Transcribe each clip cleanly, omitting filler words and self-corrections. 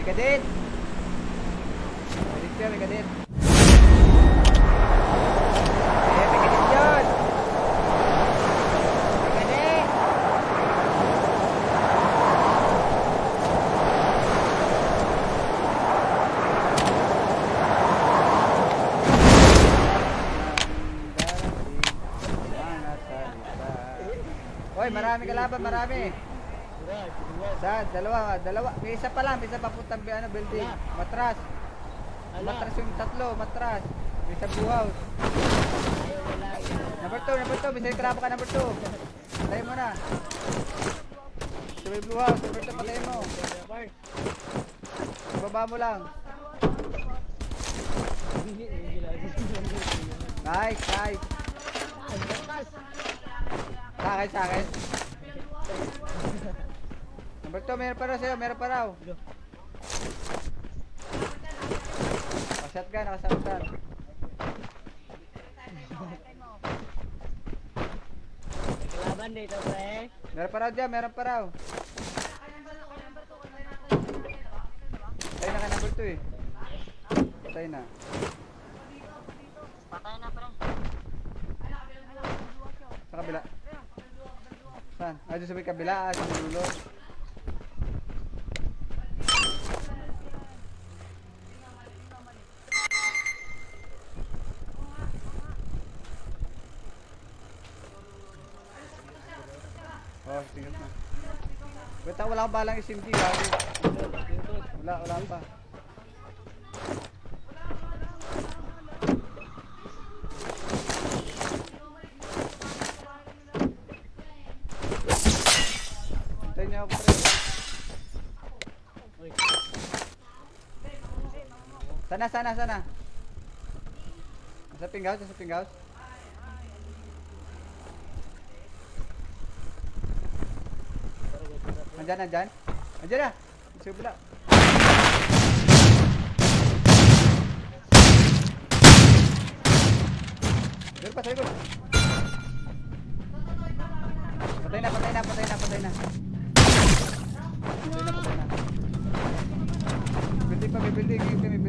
ka din. Balik siya, may ka din. May ka din yun. May ka din. Hoy, marami kalaban, marami. Saan? Dalawa. May isa pa lang, may isa pa putang building. Matras. Matras yung tatlo, matras. May isa blue house. Number 2, may isa krapa ka number 2. Patayin mo na. Ito may blue house, number 2, patayin mo. Baba mo lang. Nice. Sa akin. Number 2, meron pa raw sa'yo, meron pa raw. Shotgun, naka-shotgun. Kalaban dito, pre. Meron pa raw dyan, meron pa raw. Patay na ka number 2 eh. Patay na. Patay na, pre. Sa kabila. Saan? Doon sa may kabila, sa may dulo. Oh, tingnan na. Wait, wala akong balang SMG, gago. Wala pa. Hintayin niyo ako, pre. Sana. Sa ping house. Andyan na. Isa pula. Dito pa, salikod. Patay na. May building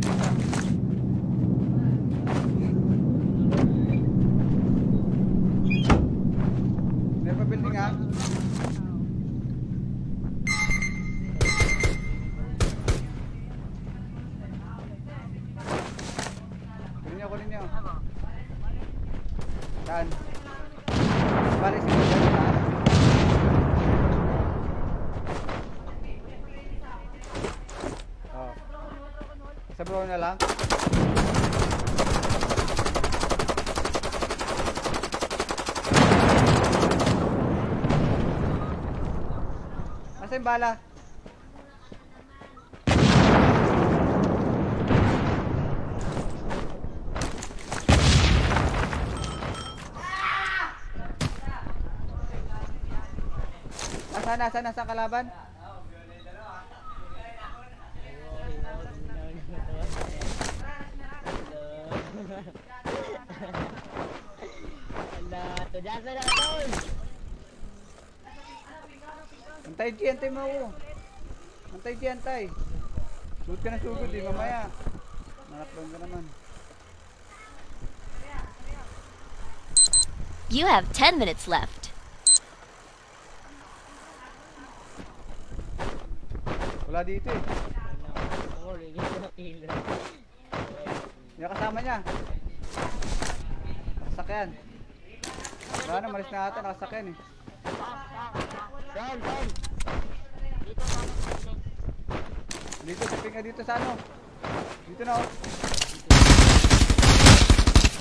pa. Meron pa building ha. Kunin niyo. Saan? Balik sa building ha. Oh. Sa bro na lang. Nasa yung bala? Nasaan sa kalaban? Antay mo ako. Antay. Sugod ka na sugod eh, mamaya. Naraplong ka naman. You have 10 minutes left. Wala dito eh. Yung kasama niya. Nakasakyan. Wala na, malis na ata, nakasakyan eh. Saan? Dito, taping ka dito sa ano. Dito na oh.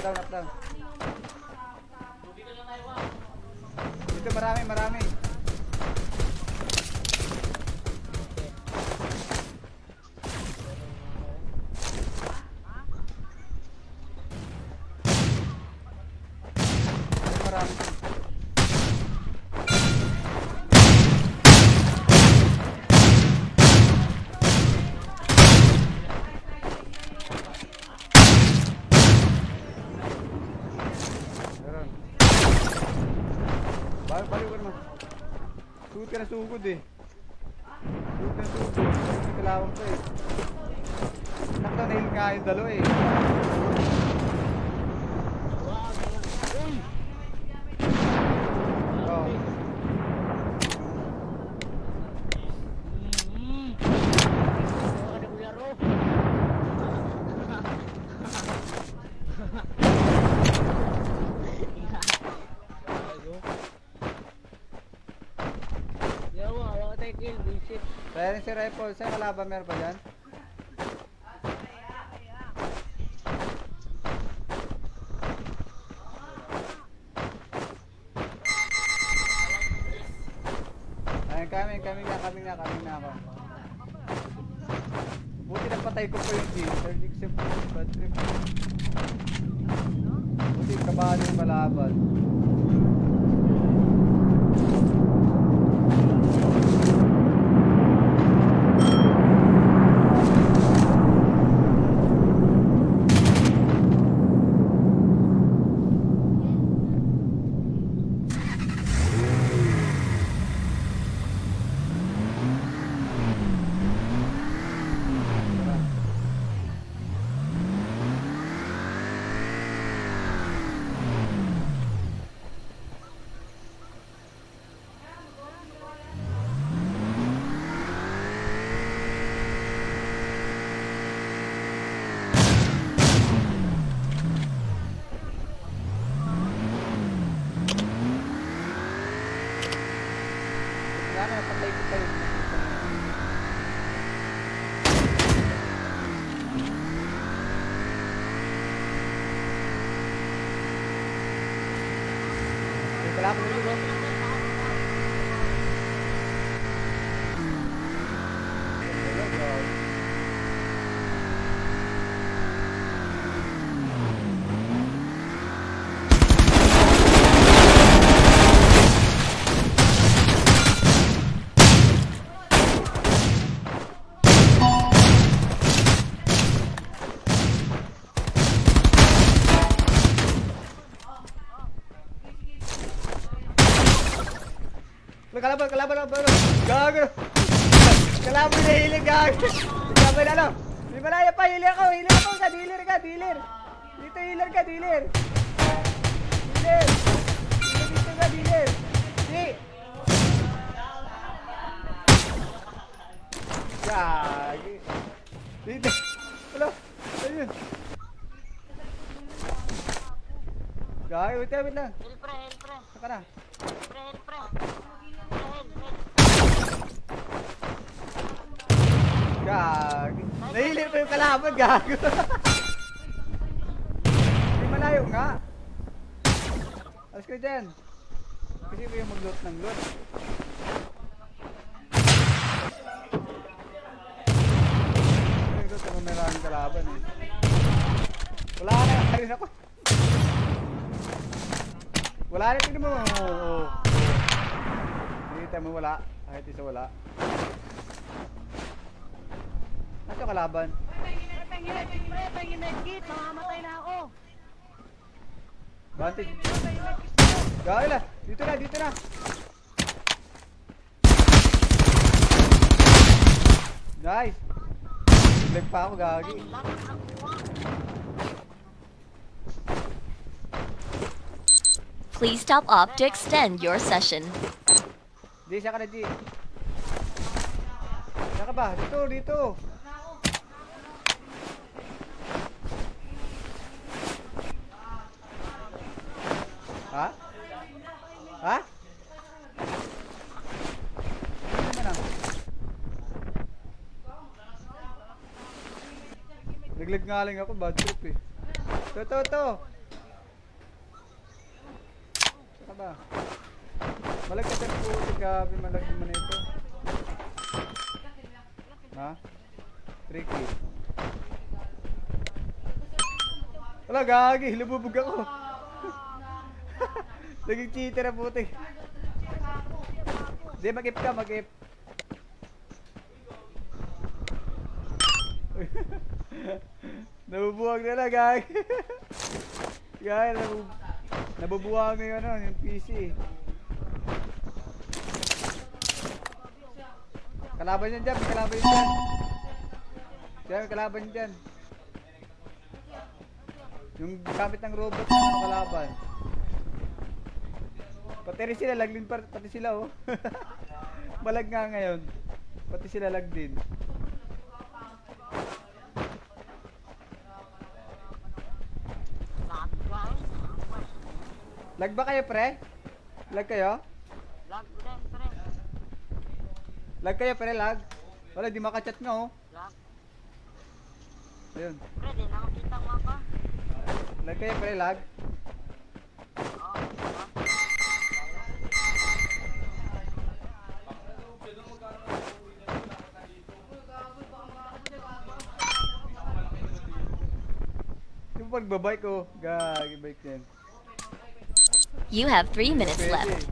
Up down. Dito marami. Balik ko naman. Sugod ka na sugod eh. Sugod ng tubo. May kalaban pa eh. Nakto, nail nga yung dalo eh. Wow, uy! Oh. Ano ko laro? Yo, wala tayo kill, bullshit. Kaya rin si Rifle, sa'yo kalaban meron pa dyan? Ayun, kami na ako. Buti napatay ko pa yung team. Turning siya po yung bad trip. Buti kabalo yung kalaban. Sana napatay ko pa yun. May kalaban ulit ko. Kalaban. Gago. Kalaban na hiling, gago. Kalaban na ano. May malaya pa, hilir ako ka, dealer. Dito healer ka, dealer. Dito ka, dealer. Si. Gagi. Dito. Wala. Ayun. Gagi, wait lang. Helpre. Saka na. Helpre. Gagi. Nahilir pa yung kalaban, gago. Hindi malayo nga. Alas ko dyan. Kasi mo yung mag-loot ng loot. Nag-loot ako maraming kalaban eh. Wala na, ayun ako. Wala na, tingnan mo. Hindi mo wala. Kahit isa wala. Ito kalaban. Pengin medkit, mamamatay na ako. Vantage. Gawin na. Dito na. Nice. Lag pa ako, gagi. Please stop off to extend your session. Di, siya ka na, Di. Siya ka ba? Dito. Ha? Ano naman ah? Naglag nga lang ako, bad trip eh. To. Saka ba? Malag ka sa puti, gabi, malag naman ito. Ha? Tricky. Wala, gagi, lumubog ako. Naging cheater na puti. Hindi, mag-ip ka. Nabubuwag na lang, gagi. Gagi, nabubuwag na yung, yung PC. Kalaban yan dyan, may kalaban yan dyan. Kaya may kalaban yan dyan. Yung gamit ng robot na ano kalaban. Pati rin sila, laglin pa, pati sila oh. Malag nga ngayon. Pati sila lag din. Lag ba kayo pre? Lag kayo? Lag din, pre. Lag kayo pre, lag? Wala, di makachat nga oh. Lag. Ayun. Pre, di na makita mo ba? Lag kayo pre, lag? Oo. Yung pagbabike oh. Gagi bike yan. You have 3 minutes Pwede. left.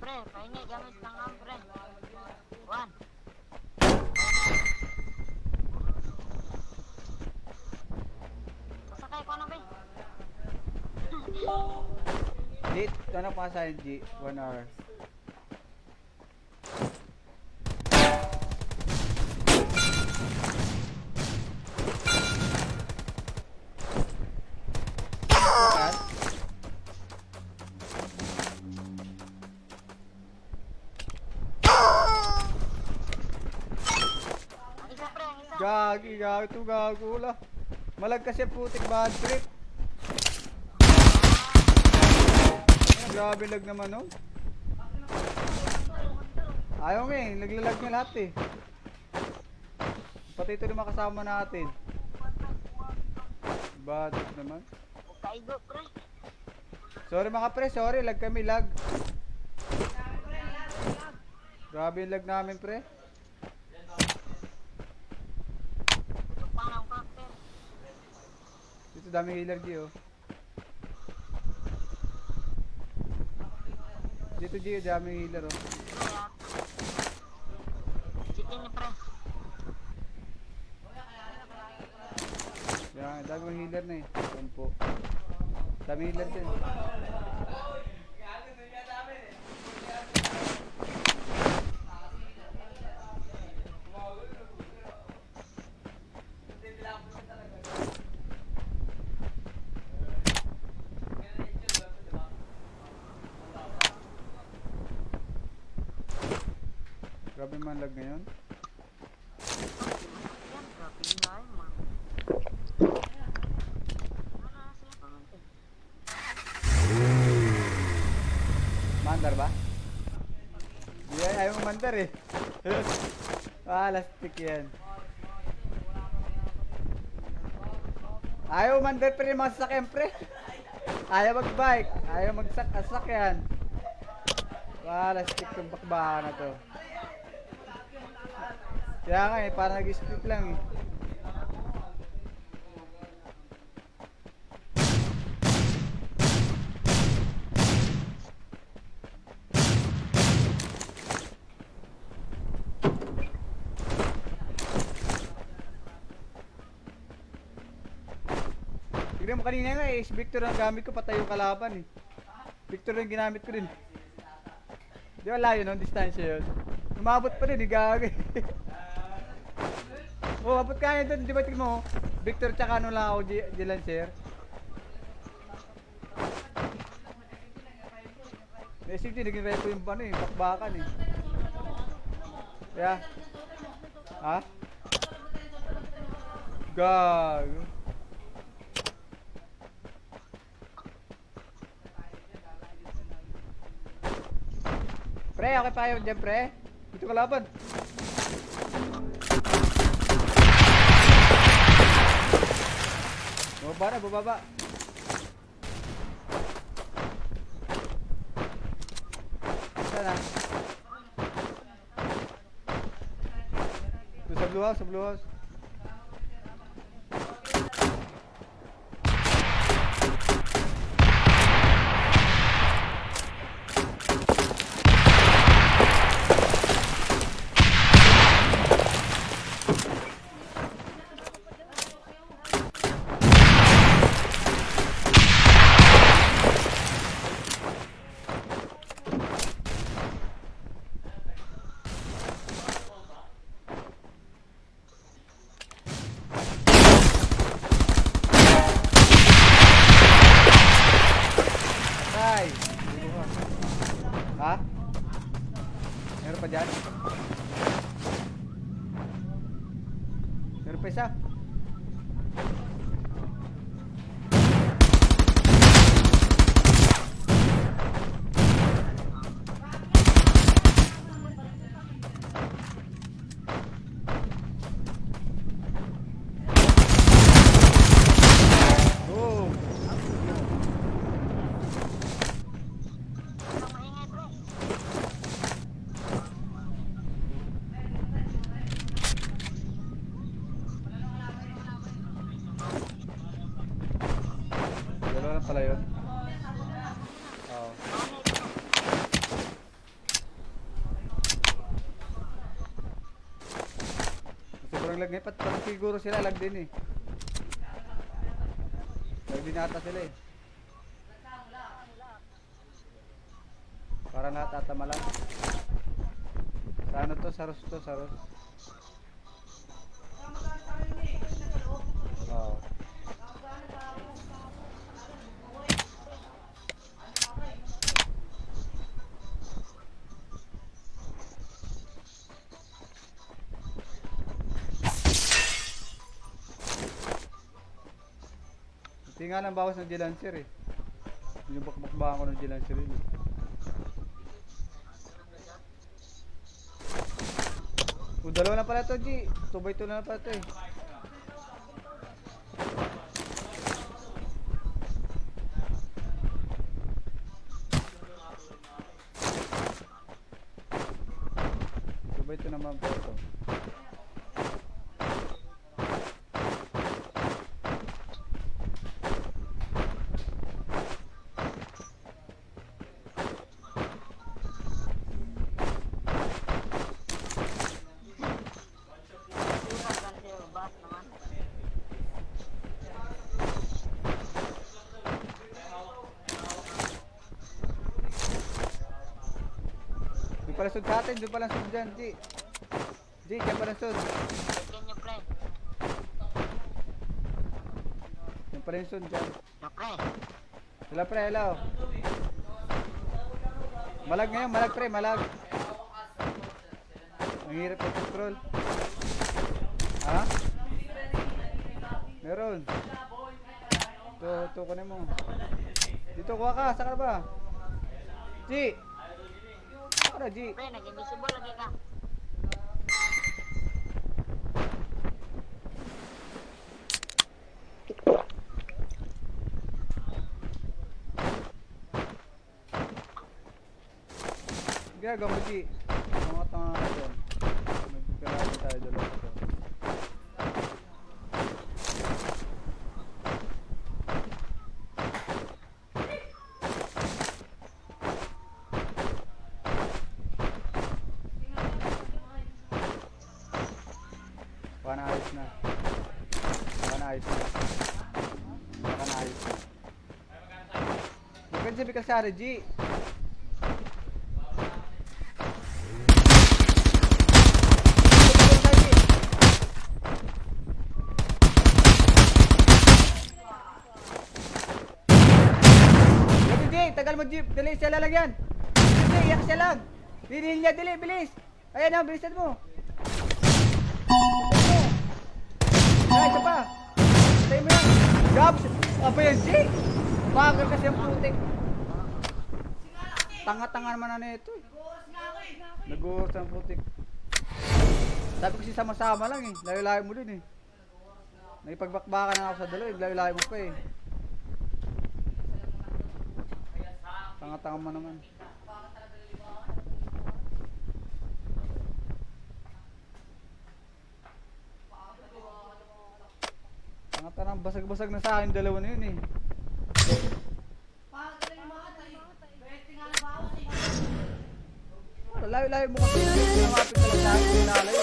Pre, pahingi gamit ng pre. 1. Pasakay ko na ba? G, ano pa sa G? 1 hour. Bukas? Ang isa pre, ang isa. Gagi, ito gago la. Malag kasi putik bad trip. Grabe lag naman oh. Ayaw nga eh, naglalag nga lahat eh. Pati ito yung mga kasama natin. Bad trip naman. Kaigo pre. Sorry mga pre, sorry, lag kami, lag. Grabe yung lag namin pre. Ito pa ng cocktail. Dito daming healer di oh. Dito di daming healer oh. Kaya. Chicken ni pre. Yan, daming healer na eh. Yan po. Daming healer din. Grabe man lag ngayon. Yan, grabe na yun, man. Wala na sila pamante. Mandar ba? Di ay, ayaw mo mandar eh. Lastik yan. Ayaw mandar pre yung mga sasakyan pre. Ayaw magbike. Ayaw magsasakyan. Lastik yung bakbakan na to. Kaya nga eh, parang nag-split lang eh. Tignan mo kanina nga eh, Victor ang gamit ko, patay yung kalaban eh. Victor ang ginamit ko din. Di ba layo no, distansya yun. Umabot pa din, igagay. Oh, abot kaya doon, di ba tignan mo? Victor tsaka ano lang ako, Lancer. SCT, naging repo yung ano eh, bakbakan eh. Kaya, ha? Gago. Pre, okay pa yun dyan, pre. Dito ka laban. Baba na, bababa. Sana. Doon sa blue house, sa blue house. pa dyan. Meron pa isa. Oh. Dalawa na pala yun. Oo. Sobrang lag ngayon. Parang siguro sila lag din eh. Lag din ata sila eh. Parang lahat ata malang. Sa ano to? Saros to? Saros. Oo. Hindi nga lang bawas ng G-Lancer eh. Yung bakbakbakan ko ng G-Lancer yun eh. Dalawa na pala to G. 2x2 na pala to eh. Ito naman po ito. Doon pala sud sa atin, doon pala sud dyan, G. G, dyan pala sud. Yan pala yung sud dyan. Sila pre, hello. Malag ngayon, malag pre, malag. Ang hirap yung control. Ha? Meron. Ito, kunin mo. Dito, kuha ka, saan ka na ba? G! Para G. Pre, nag-invisible lagi ka. Ginagawa mo G. Mga tanga ka doon. Nagkalaban tayo dalawa ko. Baka naayos na. Baka naayos na. Baka naayos na. Bukan sabi ka sa G. Tagal mo jeep, dali siya lalagyan. Dili, iyak siya lang. Dili niya, dili, bilis. Ayan na, bilisan mo. Ay, isa pa. Tayo mo yan. Gabs. Apa yan, G? Bagal kasi ang putik. Tanga-tanga naman na ito. Nag-uurs ang putik. Sabi ko si sama-sama lang eh. Layo-layo mo din eh. Nagipagbakbakan na ako sa dalaw eh. Layo-layo mo pa eh. Tanga-tanga mo naman. Tanga-tanga, basag-basag na sa akin dalawa na yun eh. Layo-layo mo kasi. Pinamapit talaga sa akin.